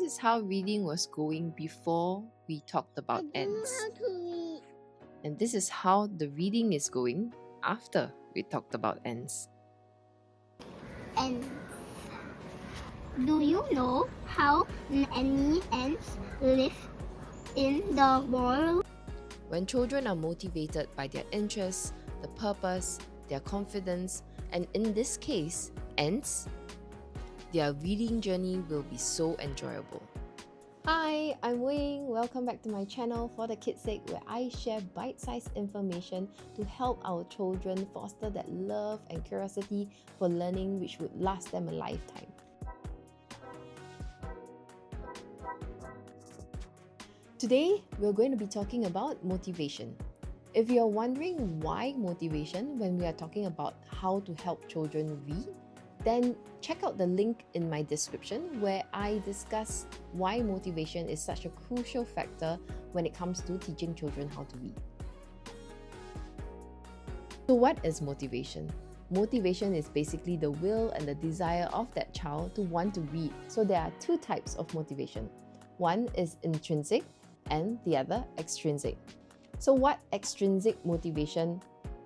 is how reading was going before we talked about ends. And this is how the reading is going after we talked about ends. Ants. Do you know how many ants live in the world? When children are motivated by their interests, the purpose, their confidence, and in this case, ends, their reading journey will be so enjoyable. Hi, I'm Wing. Welcome back to my channel For the Kids' Sake, where I share bite-sized information to help our children foster that love and curiosity for learning which would last them a lifetime. Today, we're going to be talking about motivation. If you're wondering why motivation when we are talking about how to help children read, then check out the link in my description where I discuss why motivation is such a crucial factor when it comes to teaching children how to read. So what is motivation? Motivation is basically the will and the desire of that child to want to read. So there are two types of motivation. One is intrinsic and the other extrinsic. So what extrinsic motivation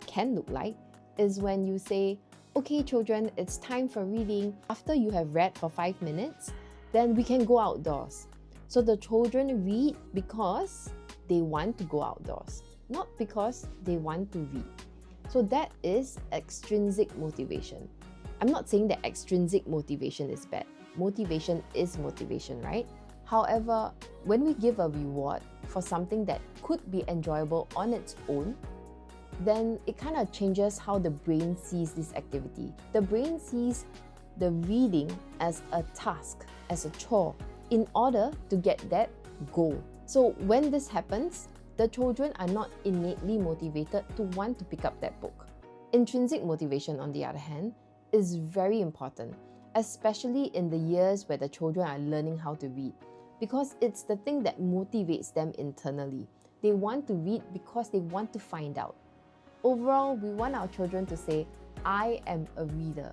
can look like is when you say, okay children, it's time for reading. After you have read for 5 minutes, then we can go outdoors. So the children read because they want to go outdoors, not because they want to read. So that is extrinsic motivation. I'm not saying that extrinsic motivation is bad. Motivation is motivation, right? However, when we give a reward for something that could be enjoyable on its own, then it kind of changes how the brain sees this activity. The brain sees the reading as a task, as a chore, in order to get that goal. So when this happens, the children are not innately motivated to want to pick up that book. Intrinsic motivation, on the other hand, is very important, especially in the years where the children are learning how to read, because it's the thing that motivates them internally. They want to read because they want to find out. Overall, we want our children to say, I am a reader.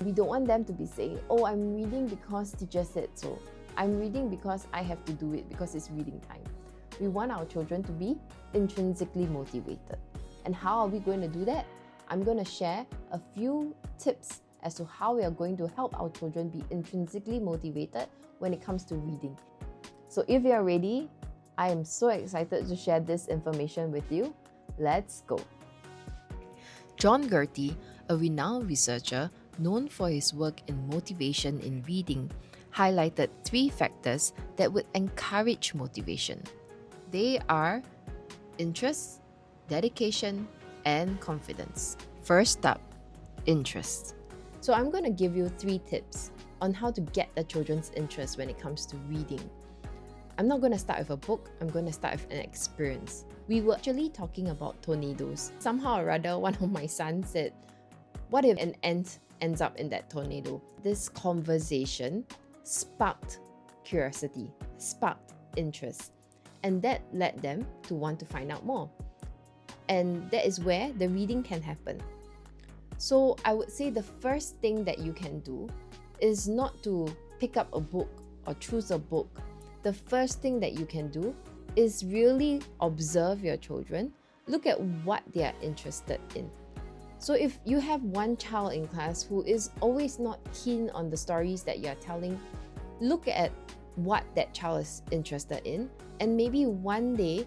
We don't want them to be saying, oh, I'm reading because teacher said so. I'm reading because I have to do it because it's reading time. We want our children to be intrinsically motivated. And how are we going to do that? I'm going to share a few tips as to how we are going to help our children be intrinsically motivated when it comes to reading. So if you are ready, I am so excited to share this information with you. Let's go. John Gertie, a renowned researcher known for his work in motivation in reading, highlighted 3 factors that would encourage motivation. They are interest, dedication, and confidence. First up, interest. So I'm going to give you 3 tips on how to get the children's interest when it comes to reading. I'm not going to start with a book, I'm going to start with an experience. We were actually talking about tornadoes. Somehow or other, one of my sons said, what if an ant ends up in that tornado? This conversation sparked curiosity, sparked interest, and that led them to want to find out more. And that is where the reading can happen. So I would say the first thing that you can do is not to pick up a book or choose a book. The first thing that you can do is really observe your children, look at what they are interested in. So if you have one child in class who is always not keen on the stories that you are telling, look at what that child is interested in and maybe one day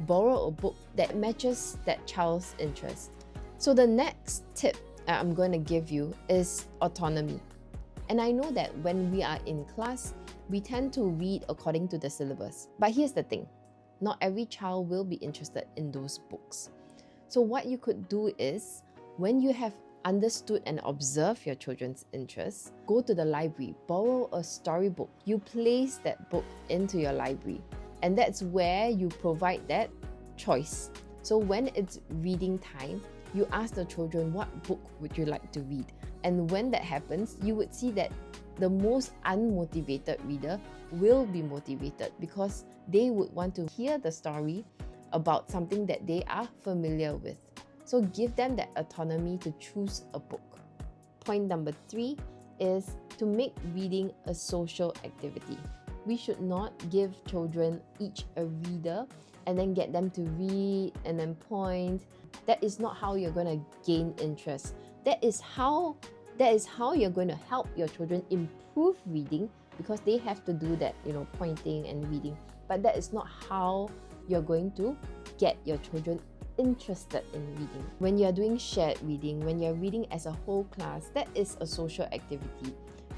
borrow a book that matches that child's interest. So the next tip I'm going to give you is autonomy. And I know that when we are in class, we tend to read according to the syllabus. But here's the thing, not every child will be interested in those books. So what you could do is, when you have understood and observed your children's interests, go to the library, borrow a storybook. You place that book into your library. And that's where you provide that choice. So when it's reading time, you ask the children, what book would you like to read? And when that happens, you would see that the most unmotivated reader will be motivated because they would want to hear the story about something that they are familiar with. So give them that autonomy to choose a book. Point number 3 is to make reading a social activity. We should not give children each a reader and then get them to read and then point. That is not how you're going to gain interest. That is how you're going to help your children improve reading, because they have to do that, pointing and reading. But that is not how you're going to get your children interested in reading. When you're doing shared reading, when you're reading as a whole class, that is a social activity.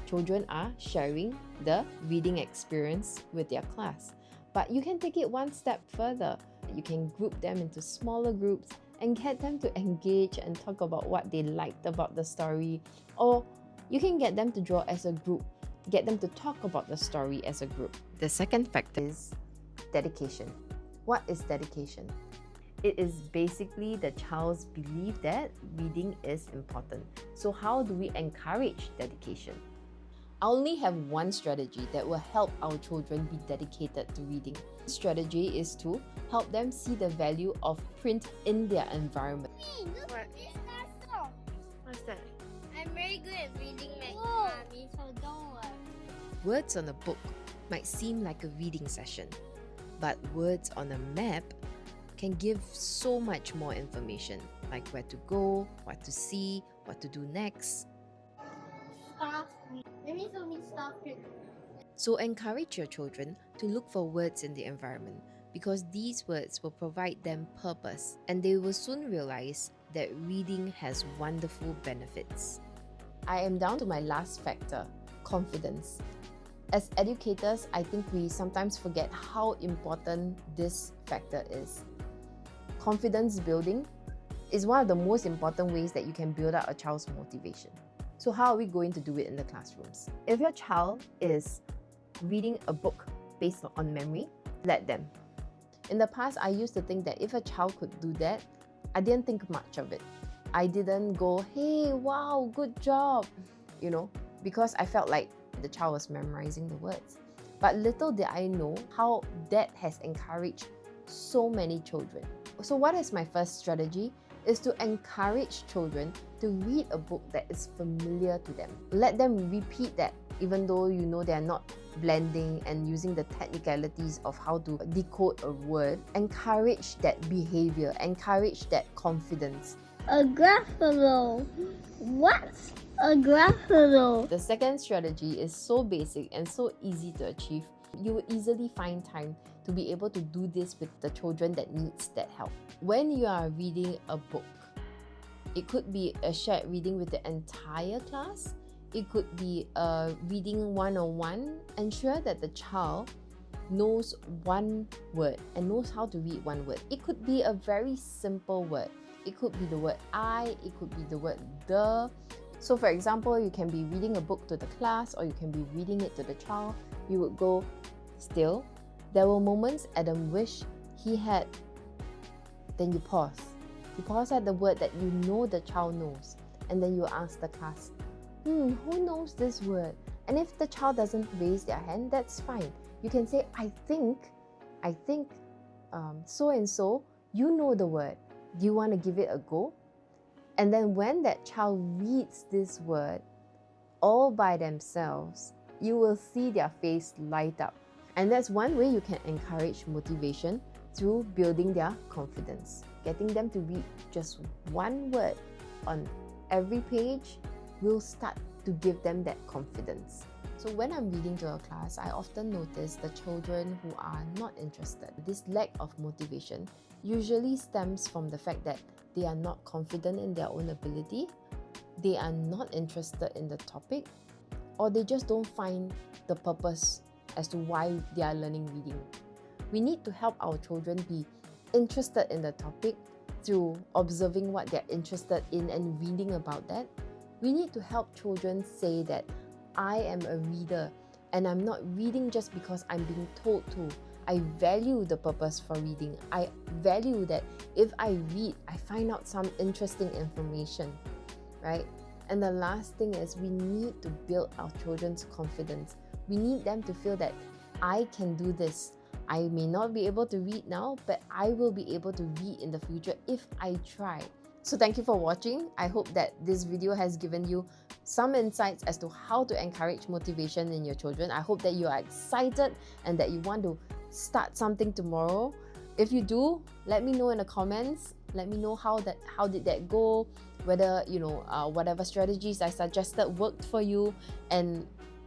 Children are sharing the reading experience with their class. But you can take it one step further. You can group them into smaller groups and get them to engage and talk about what they liked about the story. Or you can get them to draw as a group, get them to talk about the story as a group. The second factor is dedication. What is dedication? It is basically the child's belief that reading is important. So how do we encourage dedication? I only have one strategy that will help our children be dedicated to reading. The strategy is to help them see the value of print in their environment. Look at this castle. What's that? I'm very good at reading, Mommy, so don't worry. Words on a book might seem like a reading session, but words on a map can give so much more information, like where to go, what to see, what to do next. Stop. Let me stop it. So encourage your children to look for words in the environment, because these words will provide them purpose, and they will soon realize that reading has wonderful benefits. I am down to my last factor, confidence. As educators, I think we sometimes forget how important this factor is. Confidence building is one of the most important ways that you can build up a child's motivation. So how are we going to do it in the classrooms? If your child is reading a book based on memory, let them. In the past, I used to think that if a child could do that, I didn't think much of it. I didn't go, hey, wow, good job, because I felt like the child was memorizing the words. But little did I know how that has encouraged so many children. So what is my first strategy? Is to encourage children to read a book that is familiar to them. Let them repeat that, even though they are not blending and using the technicalities of how to decode a word. Encourage that behavior, encourage that confidence. A grapholo. What's a grapholo? The second strategy is so basic and so easy to achieve. You will easily find time to be able to do this with the children that needs that help. When you are reading a book, it could be a shared reading with the entire class. It could be a reading one-on-one. Ensure that the child knows one word and knows how to read one word. It could be a very simple word. It could be the word I, it could be the word the. So for example, you can be reading a book to the class, or you can be reading it to the child. You would go, still. There were moments Adam wished he had. Then you pause. You pause at the word that you know the child knows. And then you ask the class, who knows this word? And if the child doesn't raise their hand, that's fine. You can say, I think, so and so, you know the word. Do you want to give it a go? And then when that child reads this word all by themselves, you will see their face light up. And that's one way you can encourage motivation, through building their confidence. Getting them to read just one word on every page will start to give them that confidence. So when I'm reading to a class, I often notice the children who are not interested. This lack of motivation usually stems from the fact that they are not confident in their own ability, they are not interested in the topic, or they just don't find the purpose as to why they are learning reading. We need to help our children be interested in the topic through observing what they're interested in and reading about that. We need to help children say that I am a reader and I'm not reading just because I'm being told to. I value the purpose for reading. I value that if I read, I find out some interesting information, right? And the last thing is we need to build our children's confidence. We need them to feel that I can do this. I may not be able to read now, but I will be able to read in the future if I try. So thank you for watching. I hope that this video has given you some insights as to how to encourage motivation in your children. I hope that you are excited and that you want to start something tomorrow. If you do, let me know in the comments. Let me know how did that go, whether whatever strategies I suggested worked for you, and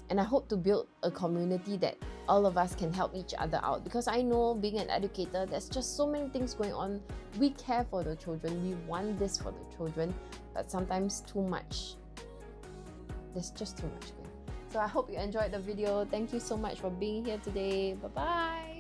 I hope to build a community that all of us can help each other out, because I know, being an educator, there's just so many things going on. We care for the children, we want this for the children, but sometimes too much. There's just too much going on. So I hope you enjoyed the video. Thank you so much for being here today. Bye bye.